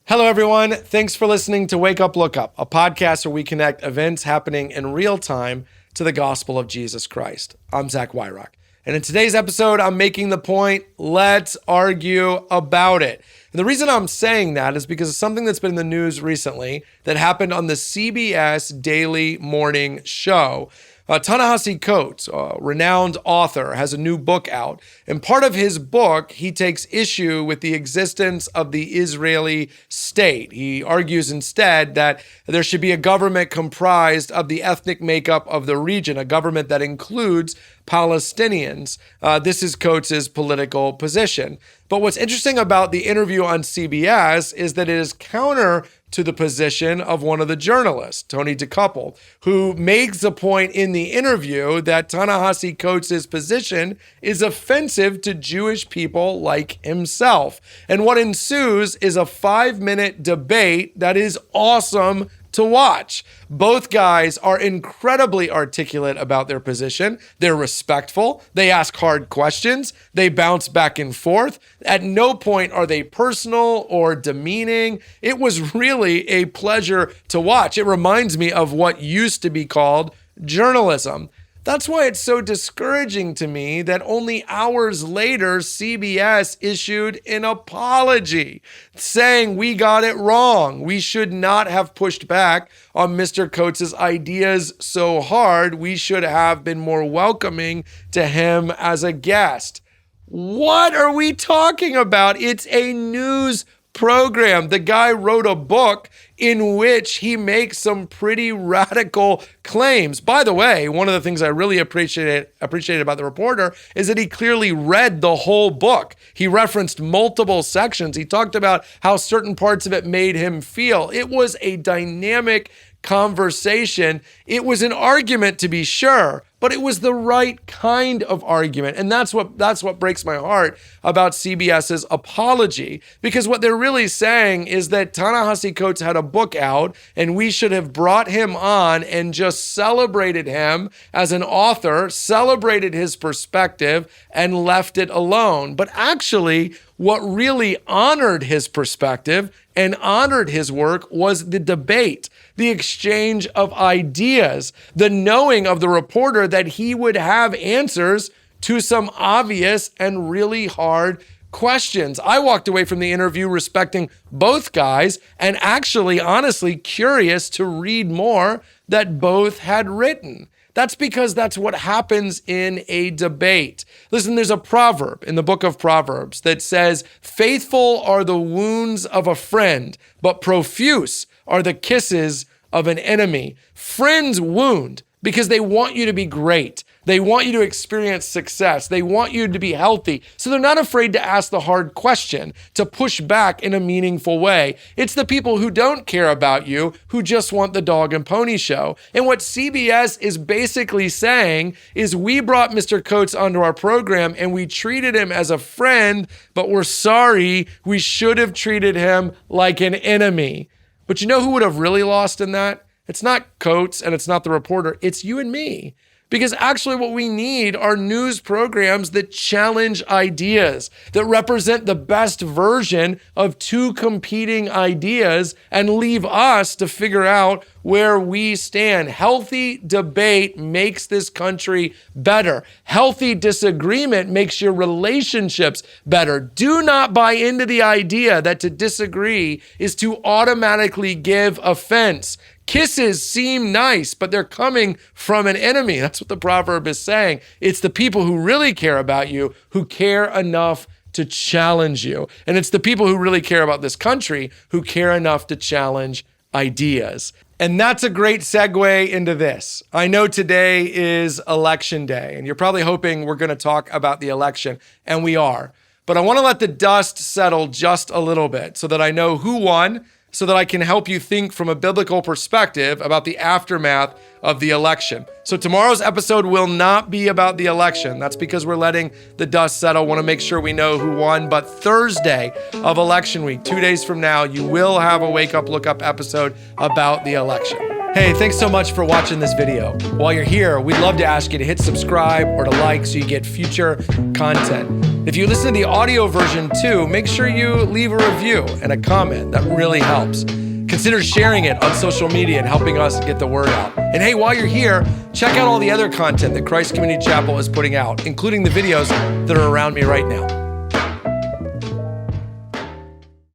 Hello, everyone. Thanks for listening to Wake Up, Look Up, a podcast where we connect events happening in real time to the gospel of Jesus Christ. I'm Zach Weihrauch. And in today's episode, I'm making the point, let's argue about it. And the reason I'm saying that is because of something that's been in the news recently that happened on the CBS Daily Morning Show. Ta-Nehisi Coates, a renowned author, has a new book out. And part of his book, he takes issue with the existence of the Israeli state. He argues instead that there should be a government comprised of the ethnic makeup of the region, a government that includes Palestinians. This is Coates' political position. But what's interesting about the interview on CBS is that it is counter to the position of one of the journalists, Tony DeCouple, who makes the point in the interview that Ta-Nehisi Coates' position is offensive to Jewish people like himself. And what ensues is a 5-minute debate that is awesome to watch. Both guys are incredibly articulate about their position. They're respectful. They ask hard questions. They bounce back and forth. At no point are they personal or demeaning. It was really a pleasure to watch. It reminds me of what used to be called journalism. That's why it's so discouraging to me that only hours later, CBS issued an apology saying we got it wrong. We should not have pushed back on Mr. Coates' ideas so hard. We should have been more welcoming to him as a guest. What are we talking about? It's a news program. The guy wrote a book in which he makes some pretty radical claims. By the way, one of the things I really appreciated about the reporter is that he clearly read the whole book. He referenced multiple sections. He talked about how certain parts of it made him feel. It was a dynamic conversation. It was an argument, to be sure, but it was the right kind of argument. And that's what breaks my heart about CBS's apology, because what they're really saying is that Ta-Nehisi Coates had a book out and we should have brought him on and just celebrated him as an author, celebrated his perspective, and left it alone. But actually, what really honored his perspective and honored his work was the debate, the exchange of ideas, the knowing of the reporter that he would have answers to some obvious and really hard questions. I walked away from the interview respecting both guys and actually, honestly, curious to read more that both had written. That's because that's what happens in a debate. Listen, there's a proverb in the book of Proverbs that says, "Faithful are the wounds of a friend, but profuse are the kisses of an enemy." Friends wound because they want you to be great. They want you to experience success. They want you to be healthy. So they're not afraid to ask the hard question, to push back in a meaningful way. It's the people who don't care about you, who just want the dog and pony show. And what CBS is basically saying is we brought Mr. Coates onto our program and we treated him as a friend, but we're sorry, we should have treated him like an enemy. But you know who would have really lost in that? It's not Coates and it's not the reporter, it's you and me. Because actually what we need are news programs that challenge ideas, that represent the best version of two competing ideas and leave us to figure out where we stand. Healthy debate makes this country better. Healthy disagreement makes your relationships better. Do not buy into the idea that to disagree is to automatically give offense. Kisses seem nice, but they're coming from an enemy. That's what the proverb is saying. It's the people who really care about you who care enough to challenge you. And it's the people who really care about this country who care enough to challenge ideas. And that's a great segue into this. I know today is election day, and you're probably hoping we're going to talk about the election, and we are. But I want to let the dust settle just a little bit so that I know who won, so that I can help you think from a biblical perspective about the aftermath of the election. So tomorrow's episode will not be about the election. That's because we're letting the dust settle. Want to make sure we know who won. But Thursday of election week, 2 days from now, you will have a Wake Up, Look Up episode about the election. Hey, thanks so much for watching this video. While you're here, we'd love to ask you to hit subscribe or to like so you get future content. If you listen to the audio version too, make sure you leave a review and a comment. That really helps. Consider sharing it on social media and helping us get the word out. And hey, while you're here, check out all the other content that Christ Community Chapel is putting out, including the videos that are around me right now.